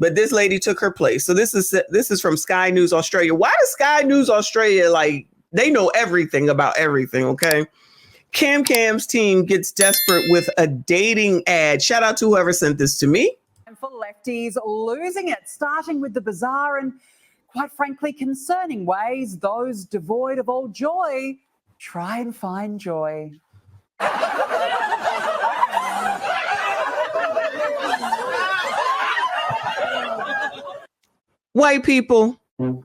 but this lady took her place. So this is from Sky News Australia. Why does Sky News Australia, like, they know everything about everything, okay? KamKam's team gets desperate with a dating ad. Shout out to whoever sent this to me. For lefties losing it, starting with the bizarre and, quite frankly, concerning ways those devoid of all joy try and find joy. White people. White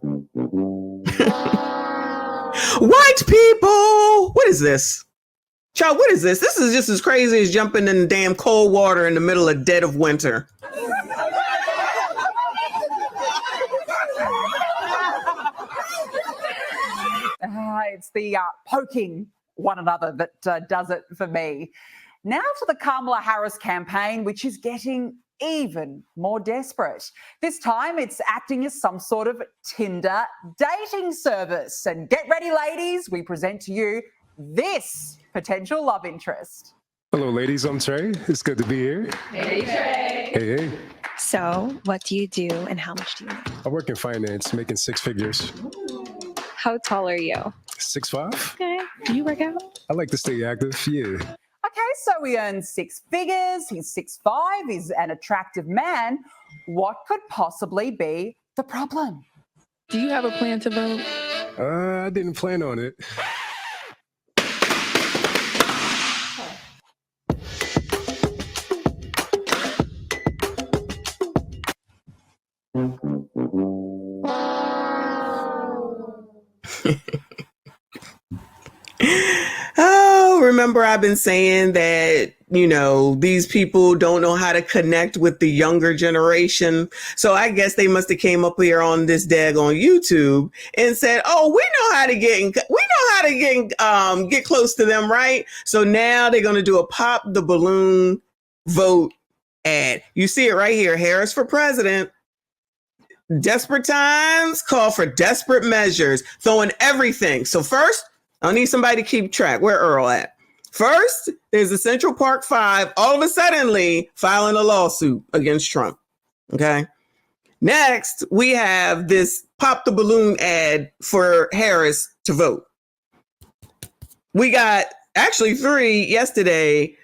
people. What is this? Child, what is this? This is just as crazy as jumping in the damn cold water in the middle of dead of winter. It's the poking one another that does it for me. Now to the Kamala Harris campaign, which is getting even more desperate. This time it's acting as some sort of Tinder dating service. And get ready, ladies, we present to you this potential love interest. Hello, ladies. I'm Trey. It's good to be here. Hey, Trey. Hey. So, what do you do and how much do you make? I work in finance, making six figures. How tall are you? 6'5". Okay. Do you work out? I like to stay active, yeah. Okay, so he earns six figures, he's 6'5", he's an attractive man. What could possibly be the problem? Do you have a plan to vote? I didn't plan on it. Oh, remember I've been saying that, you know, these people don't know how to connect with the younger generation. So I guess they must have came up here on this daggone YouTube and said, oh, we know how to get close to them, right? So now they're going to do a pop the balloon vote ad. You see it right here. Harris for president. Desperate times call for desperate measures, throwing everything. So first, I need somebody to keep track. Where Earl at? First, there's the Central Park Five, all of a suddenly filing a lawsuit against Trump. Okay. Next, we have this pop the balloon ad for Harris to vote. We got actually 3 yesterday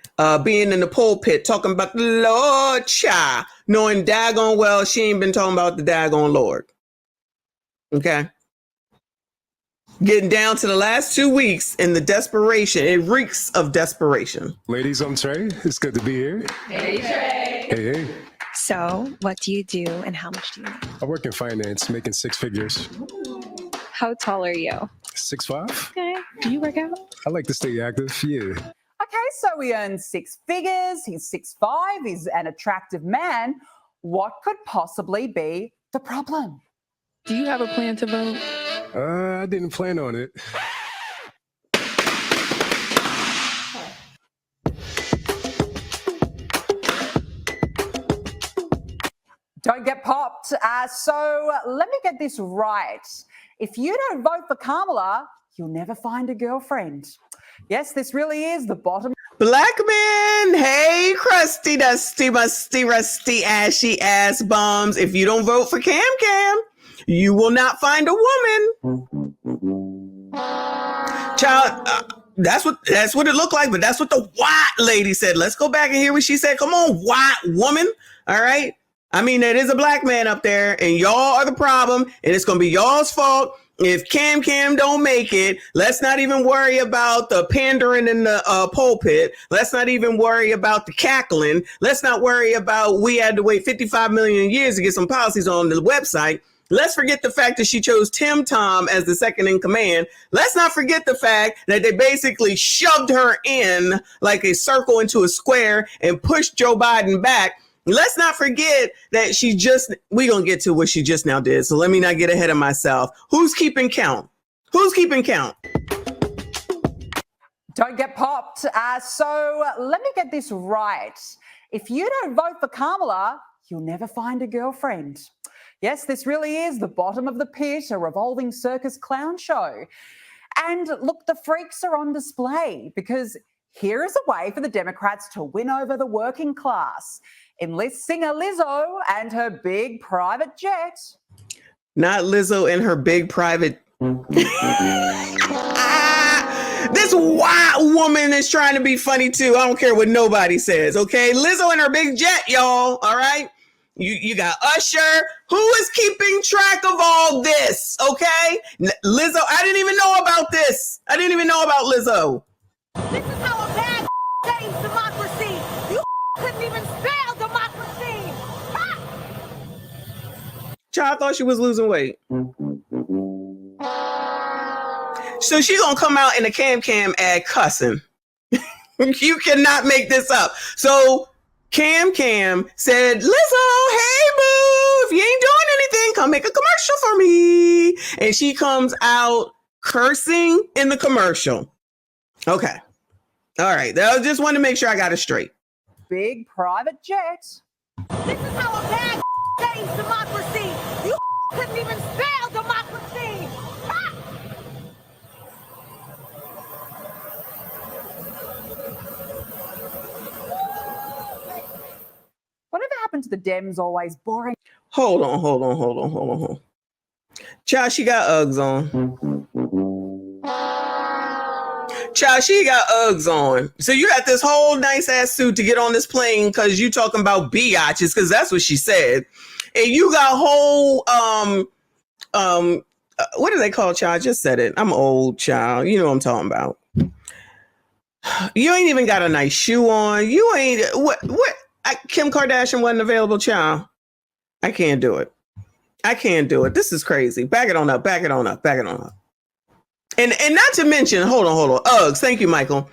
being in the pulpit talking about the Lord Cha, knowing daggone well she ain't been talking about the daggone Lord. Okay. Getting down to the last 2 weeks in the desperation. It reeks of desperation. Ladies, I'm Trey. It's good to be here. Hey, Trey. Hey. So, what do you do and how much do you make? I work in finance, making six figures. How tall are you? 6'5". Okay. Do you work out? I like to stay active, yeah. Okay, so he earns six figures, he's 6'5", he's an attractive man. What could possibly be the problem? Do you have a plan to vote? I didn't plan on it. Don't get popped. So let me get this right. If you don't vote for Kamala, you'll never find a girlfriend. Yes, this really is the bottom. Black men, hey, crusty, dusty, musty, rusty, ashy ass bums. If you don't vote for KamKam, you will not find a woman. Child, that's what it looked like, but that's what the white lady said. Let's go back and hear what she said. Come on, white woman. All right. I mean, there is a black man up there and y'all are the problem, and it's going to be y'all's fault. If KamKam don't make it, let's not even worry about the pandering in the pulpit. Let's not even worry about the cackling. Let's not worry about we had to wait 55 million years to get some policies on the website. Let's forget the fact that she chose Tim Tom as the second in command. Let's not forget the fact that they basically shoved her in like a circle into a square and pushed Joe Biden back. Let's not forget that we're going to get to what she just now did. So let me not get ahead of myself. Who's keeping count? Who's keeping count? Don't get popped. So let me get this right. If you don't vote for Kamala, you'll never find a girlfriend. Yes, this really is the bottom of the pit, a revolving circus clown show. And look, the freaks are on display because here is a way for the Democrats to win over the working class. enlists singer Lizzo and her big private jet. Not Lizzo and her big private. This white woman is trying to be funny too. I don't care what nobody says, okay? Lizzo and her big jet, y'all, all right? You got Usher. Who is keeping track of all this, okay? Lizzo, I didn't even know about this. I didn't even know about Lizzo. This is how a bad saves democracy. You couldn't even spell democracy. Ha! Child, I thought she was losing weight. So she gonna come out in a KamKam ad cussing. You cannot make this up. So KamKam said, Lizzo, hey boo, if you ain't doing anything, come make a commercial for me. And she comes out cursing in the commercial. Okay. All right. I just want to make sure I got it straight. Big private jet. This is how a bad saves democracy. You couldn't even spell democracy. Ha! Whatever happened to the Dems always boring? Hold on. Child, she got Uggs on. Child, she got Uggs on. So you got this whole nice ass suit to get on this plane because you talking about biatches, because that's what she said. And you got whole what do they call, child? I just said it. I'm old, child. You know what I'm talking about. You ain't even got a nice shoe on. You ain't what Kim Kardashian wasn't available, child. I can't do it. This is crazy. Back it on up. And not to mention, hold on. Uggs. Thank you, Michael.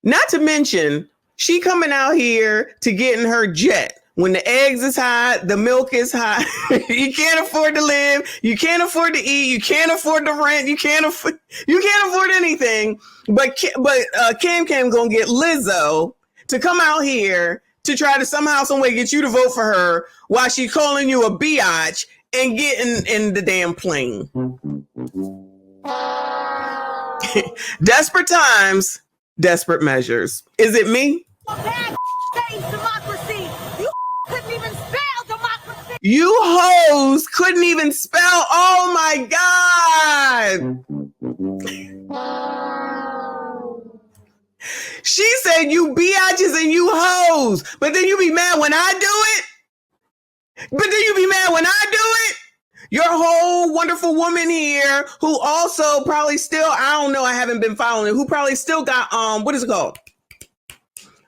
Not to mention, she coming out here to get in her jet. When the eggs is high, the milk is high. You can't afford to live. You can't afford to eat. You can't afford to rent. You can't afford anything. But KamKam gonna get Lizzo to come out here to try to somehow, some way get you to vote for her while she calling you a biatch and getting in the damn plane. Desperate times, desperate measures. Is it me? A bad saves democracy. You couldn't even spell democracy. You hoes couldn't even spell. Oh my God. She said you biatches and you hoes, but then you be mad when I do it. Your whole wonderful woman here who also probably still, I don't know, I haven't been following it, who probably still got, what is it called?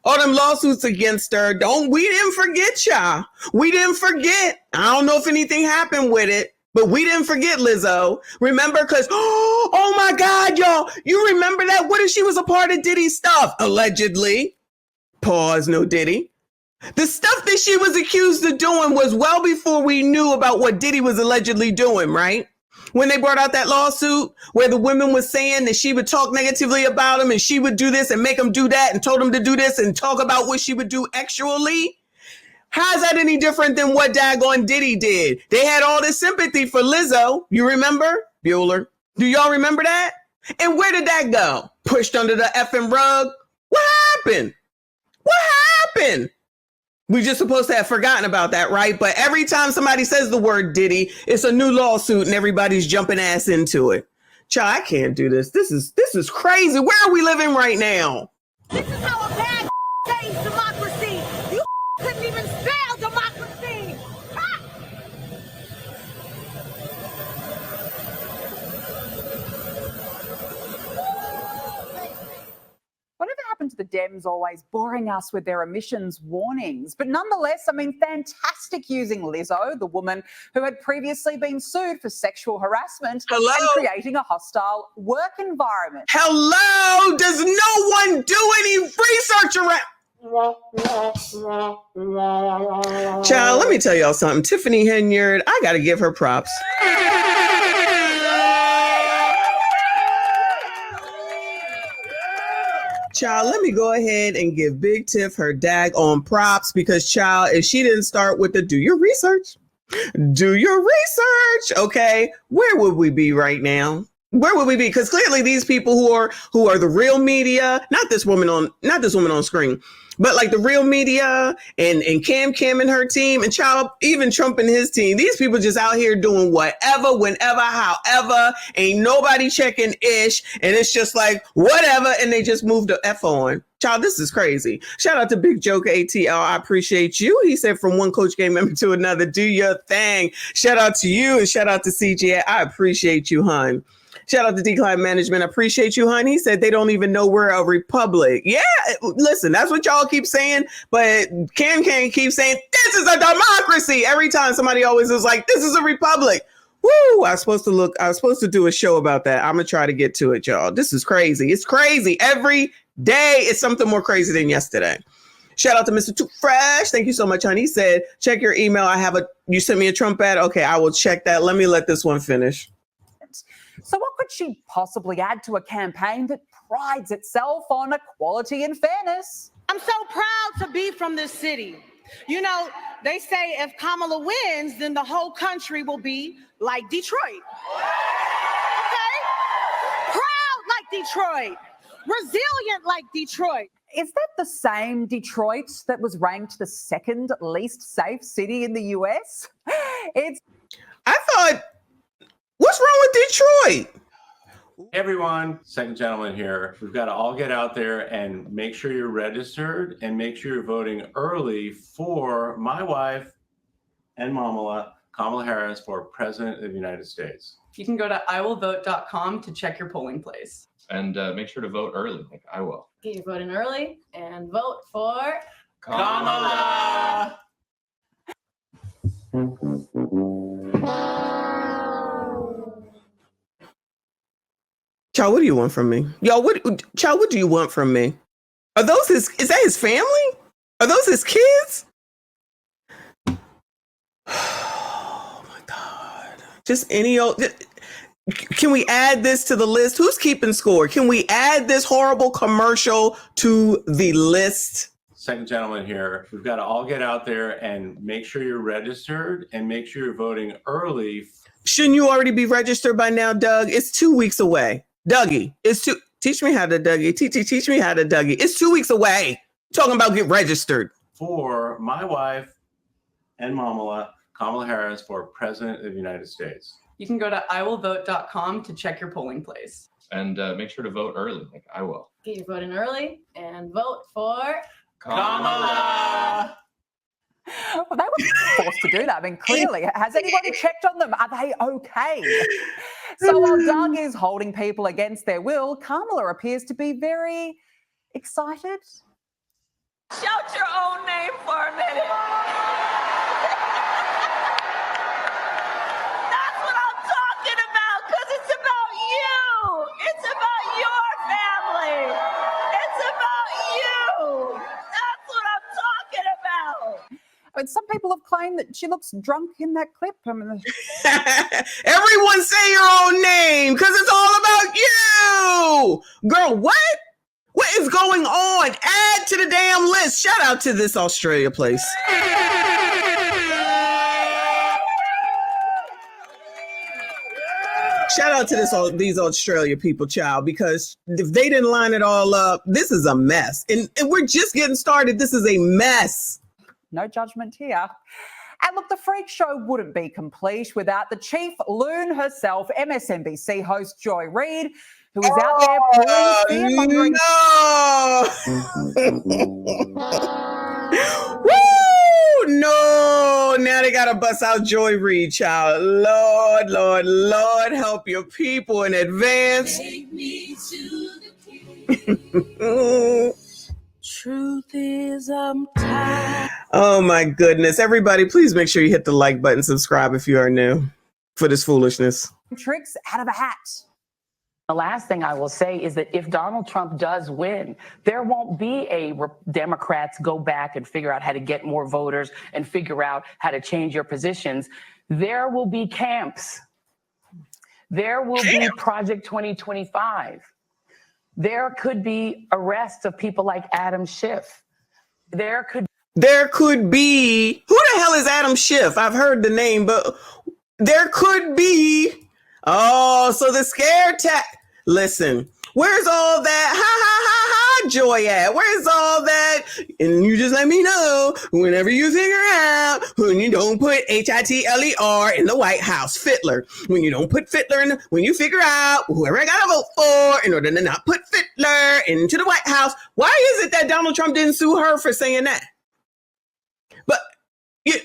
All them lawsuits against her. We didn't forget, y'all. We didn't forget. I don't know if anything happened with it, but we didn't forget Lizzo. Remember? Because, oh my God, y'all. You remember that? What if she was a part of Diddy's stuff? Allegedly. Pause, no Diddy. The stuff that she was accused of doing was well before we knew about what Diddy was allegedly doing, right? When they brought out that lawsuit where the women was saying that she would talk negatively about him and she would do this and make him do that and told him to do this and talk about what she would do actually. How's that any different than what daggone Diddy did? They had all this sympathy for Lizzo. You remember? Bueller. Do y'all remember that? And where did that go? Pushed under the effing rug? What happened? We just supposed to have forgotten about that, right? But every time somebody says the word Diddy, it's a new lawsuit and everybody's jumping ass into it. Child, I can't do this. This is crazy. Where are we living right now? This is how a bad saves democracy. You couldn't even spell democracy. Ha! Whatever happened to the Dems always boring us with their emissions warnings? But nonetheless, fantastic using Lizzo, the woman who had previously been sued for sexual harassment and creating a hostile work environment. Hello? Does no one do any research around? Child, let me tell y'all something. Tiffany Henyard, I got to give her props. Child, let me go ahead and give Big Tiff her daggone props because, child, if she didn't start with the do your research, okay, where would we be right now? Where would we be? Because clearly these people who are the real media, not this woman on screen, but like the real media and KamKam and her team and child, even Trump and his team, these people just out here doing whatever, whenever, however, ain't nobody checking ish. And it's just like, whatever. And they just moved the F on. Child, this is crazy. Shout out to Big Joker ATL. I appreciate you. He said from one coach game member to another, do your thing. Shout out to you and shout out to CJ. I appreciate you, hun. Shout out to Decline Management. I appreciate you, honey. He said they don't even know we're a republic. Yeah, listen, that's what y'all keep saying. But KamKam keeps saying, this is a democracy. Every time somebody always is like, this is a republic. Woo, I was supposed to do a show about that. I'm going to try to get to it, y'all. This is crazy. It's crazy. Every day is something more crazy than yesterday. Shout out to Mr. Too Fresh. Thank you so much, honey. He said, check your email. You sent me a Trump ad. Okay, I will check that. Let me let this one finish. So what could she possibly add to a campaign that prides itself on equality and fairness? I'm so proud to be from this city. You know, they say if Kamala wins, then the whole country will be like Detroit. Okay? Proud like Detroit. Resilient like Detroit. Is that the same Detroit that was ranked the second least safe city in the US? I thought, what's wrong with Detroit? Hey everyone, second gentleman here. We've got to all get out there and make sure you're registered and make sure you're voting early for my wife and Kamala Harris for President of the United States. You can go to iwillvote.com to check your polling place. And make sure to vote early, like I will. Get your vote in early and vote for Kamala! Child, what do you want from me? Y'all, what do you want from me? Is that his family? Are those his kids? Oh my God. Just any old, can we add this to the list? Who's keeping score? Can we add this horrible commercial to the list? Second gentleman here. We've got to all get out there and make sure you're registered and make sure you're voting early. Shouldn't you already be registered by now, Doug? It's 2 weeks away. Dougie, teach me how to Dougie. Teach me how to Dougie. It's 2 weeks away. Talking about get registered. For my wife and Kamala Harris for President of the United States. You can go to iwillvote.com to check your polling place. And make sure to vote early, like I will. get your vote in early and vote for Kamala. Well, they were forced to do that. I mean, clearly, has anybody checked on them? Are they okay? So while Doug is holding people against their will, Kamala appears to be very excited. Shout your own name for a minute. That's what I'm talking about, because it's about you. It's about your family. It's about you. That's what I'm talking about. I mean, some people have claimed that she looks drunk in that clip. I mean, everyone say your own name, because it's all about you. Girl, what? What is going on? Add to the damn list. Shout out to this Australia place. Shout out to these Australia people, child, because if they didn't line it all up, this is a mess. And we're just getting started. This is a mess. no judgment here. And look, the freak show wouldn't be complete without the chief loon herself, MSNBC host Joy Reid, who is out there pulling fear-mongering. Woo! No! Now they gotta bust out Joy Reid, child. Lord, Lord, Lord, help your people in advance. Take me to the king. Truth is, I'm tired. Oh my goodness. Everybody, please make sure you hit the like button, subscribe if you are new for this foolishness. Tricks out of a hat. The last thing I will say is that if Donald Trump does win, there won't be Democrats go back and figure out how to get more voters and figure out how to change your positions. There will be camps. There will be Project 2025. There could be arrests of people like Adam Schiff. There could be, who the hell is Adam Schiff? I've heard the name, but there could be Oh, so the scare listen, where's all that ha ha ha ha joy at? Where's all that? And you just let me know whenever you figure out when you don't put Hitler in the White House, Fittler. When you don't put Fittler in, when you figure out whoever I gotta vote for in order to not put Fittler into the White House. Why is it that Donald Trump didn't sue her for saying that? But you.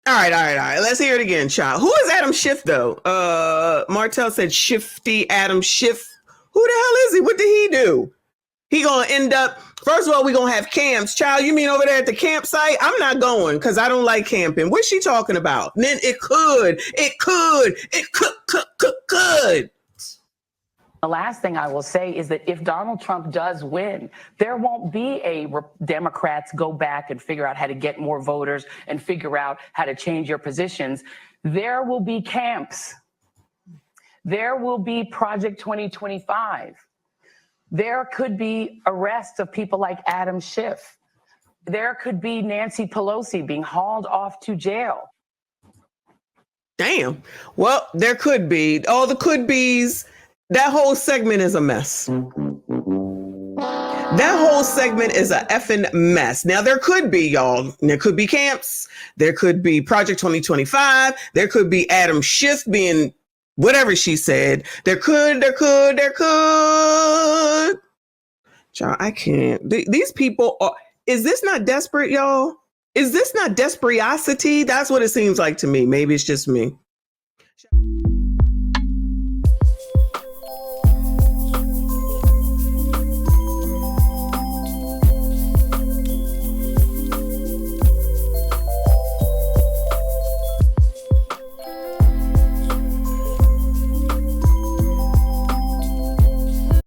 All right. Let's hear it again, child. Who is Adam Schiff, though? Martell said Shifty Adam Schiff. Who the hell is he? What did he do? He gonna end up, first of all, we gonna have camps. Child, you mean over there at the campsite? I'm not going because I don't like camping. What's she talking about? And then it could. The last thing I will say is that if Donald Trump does win, there won't be Democrats go back and figure out how to get more voters and figure out how to change your positions. There will be camps. There will be Project 2025. There could be arrests of people like Adam Schiff. There could be Nancy Pelosi being hauled off to jail. Damn. Well, there could be. All the could be's. That whole segment is a mess. That whole segment is a effing mess. Now, there could be, y'all. There could be camps. There could be Project 2025. There could be Adam Schiff being whatever she said. There could. Y'all, I can't. These people are. Is this not desperate, y'all? Is this not desperosity? That's what it seems like to me. Maybe it's just me.